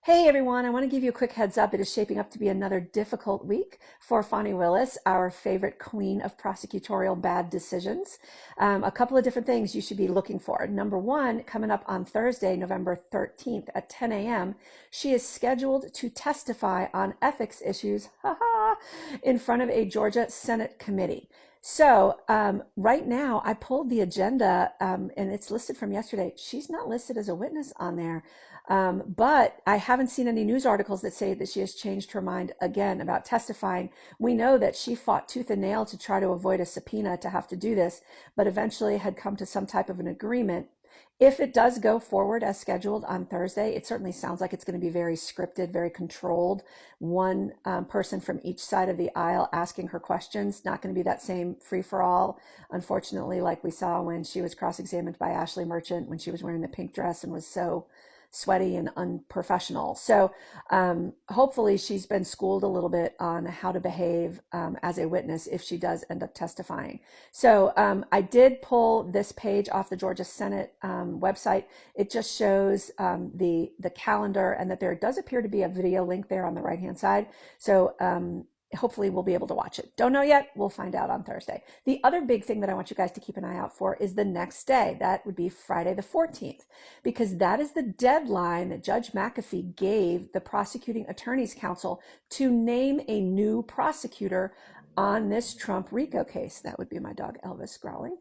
Hey everyone, I want to give you a quick heads up. It is shaping up to be another difficult week for Fani Willis, our favorite queen of prosecutorial bad decisions. A couple of different things you should be looking for. Number one, coming up on Thursday, November 13th at 10 a.m., she is scheduled to testify on ethics issues in front of a Georgia Senate committee. So right now, I pulled the agenda and it's listed from yesterday. She's not listed as a witness on there. But I haven't seen any news articles that say that she has changed her mind again about testifying. We know that she fought tooth and nail to try to avoid a subpoena to have to do this, but eventually had come to some type of an agreement. If it does go forward as scheduled on Thursday, it certainly sounds like it's going to be very scripted, very controlled. One person from each side of the aisle asking her questions, not going to be that same free for all, unfortunately, like we saw when she was cross-examined by Ashley Merchant when she was wearing the pink dress and was so sweaty and unprofessional. So hopefully she's been schooled a little bit on how to behave as a witness if she does end up testifying. So I did pull this page off the Georgia Senate website. It just shows the calendar, and that there does appear to be a video link there on the right hand side. So hopefully we'll be able to watch it. Don't know yet. We'll find out on Thursday. The other big thing that I want you guys to keep an eye out for is the next day. That would be Friday the 14th, because that is the deadline that Judge McAfee gave the prosecuting attorney's council to name a new prosecutor on this Trump RICO case. That would be my dog Elvis growling.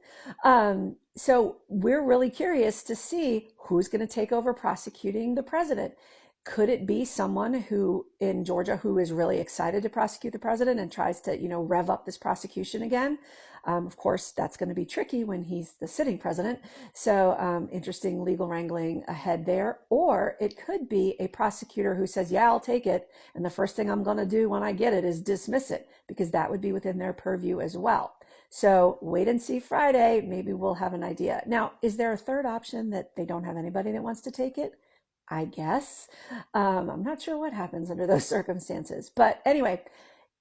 So we're really curious to see who's going to take over prosecuting the president. Could it be someone who in Georgia who is really excited to prosecute the president and tries to, rev up this prosecution again? Of course, that's going to be tricky when he's the sitting president. So interesting legal wrangling ahead there. Or it could be a prosecutor who says, yeah, I'll take it. And the first thing I'm going to do when I get it is dismiss it, because that would be within their purview as well. So wait and see Friday. Maybe we'll have an idea. Now, is there a third option that they don't have anybody that wants to take it? I guess. I'm not sure what happens under those circumstances. But anyway,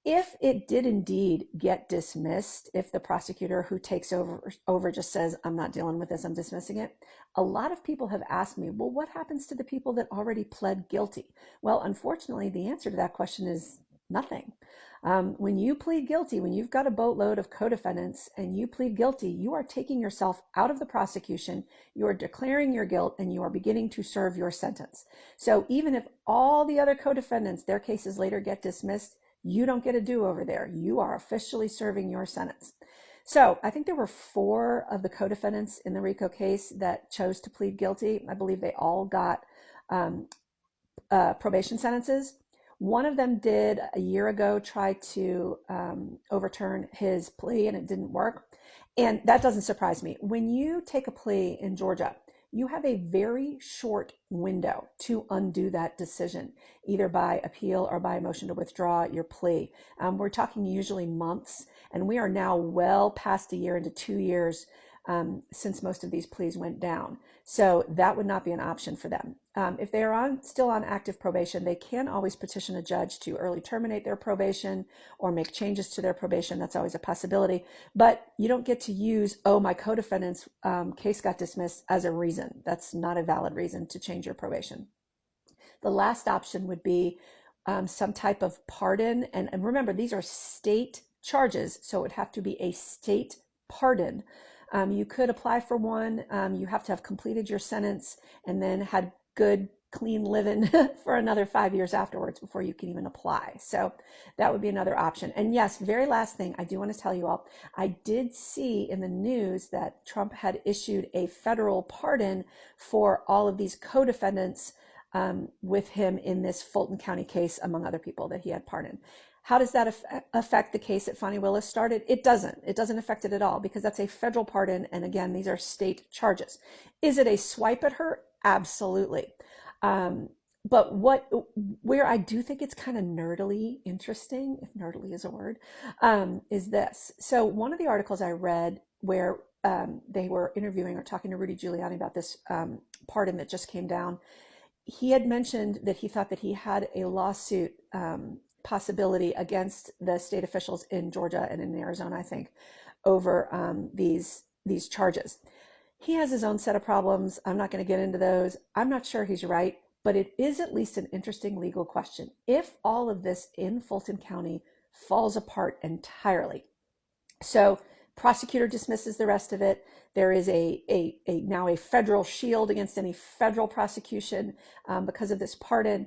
if it did indeed get dismissed, if the prosecutor who takes over just says, I'm not dealing with this, I'm dismissing it, a lot of people have asked me, well, what happens to the people that already pled guilty? Well, unfortunately, the answer to that question is nothing. When you plead guilty, when you've got a boatload of co-defendants and you plead guilty, you are taking yourself out of the prosecution, you are declaring your guilt, and you are beginning to serve your sentence. So even if all the other co-defendants, their cases later get dismissed, you don't get a do-over there. You are officially serving your sentence. So I think there were 4 of the co-defendants in the RICO case that chose to plead guilty. I believe they all got probation sentences. One of them did a year ago try to overturn his plea, and it didn't work. And that doesn't surprise me. When you take a plea in Georgia, you have a very short window to undo that decision, either by appeal or by a motion to withdraw your plea. We're talking usually months, and we are now well past a year into 2 years since most of these pleas went down. So that would not be an option for them. If they are still on active probation, they can always petition a judge to early terminate their probation or make changes to their probation. That's always a possibility. But you don't get to use, oh, my co-defendant's case got dismissed as a reason. That's not a valid reason to change your probation. The last option would be some type of pardon. And remember, these are state charges, so it would have to be a state pardon. You could apply for one. You have to have completed your sentence and then had good, clean living for another 5 years afterwards before you can even apply. So that would be another option. And yes, very last thing I do want to tell you all, I did see in the news that Trump had issued a federal pardon for all of these co-defendants with him in this Fulton County case, among other people that he had pardoned. How does that affect the case that Fani Willis started? It doesn't. It doesn't affect it at all, because that's a federal pardon. And again, these are state charges. Is it a swipe at her? Absolutely. But where I do think it's kind of nerdily interesting, if nerdily is a word, is this. So one of the articles I read where they were interviewing or talking to Rudy Giuliani about this pardon that just came down, he had mentioned that he thought that he had a lawsuit possibility against the state officials in Georgia and in Arizona, I think, over these charges. He has his own set of problems. I'm not going to get into those. I'm not sure he's right, but it is at least an interesting legal question. If all of this in Fulton County falls apart entirely, so prosecutor dismisses the rest of it, there is now a federal shield against any federal prosecution because of this pardon,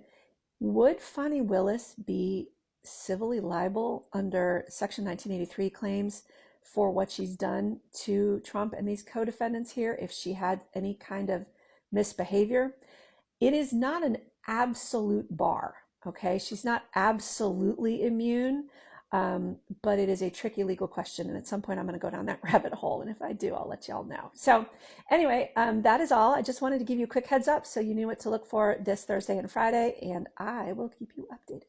would Fani Willis be civilly liable under Section 1983 claims for what she's done to Trump and these co-defendants here if she had any kind of misbehavior? It is not an absolute bar, okay? She's not absolutely immune, but it is a tricky legal question. And at some point I'm going to go down that rabbit hole. And if I do, I'll let y'all know. So anyway, that is all. I just wanted to give you a quick heads up so you knew what to look for this Thursday and Friday, and I will keep you updated.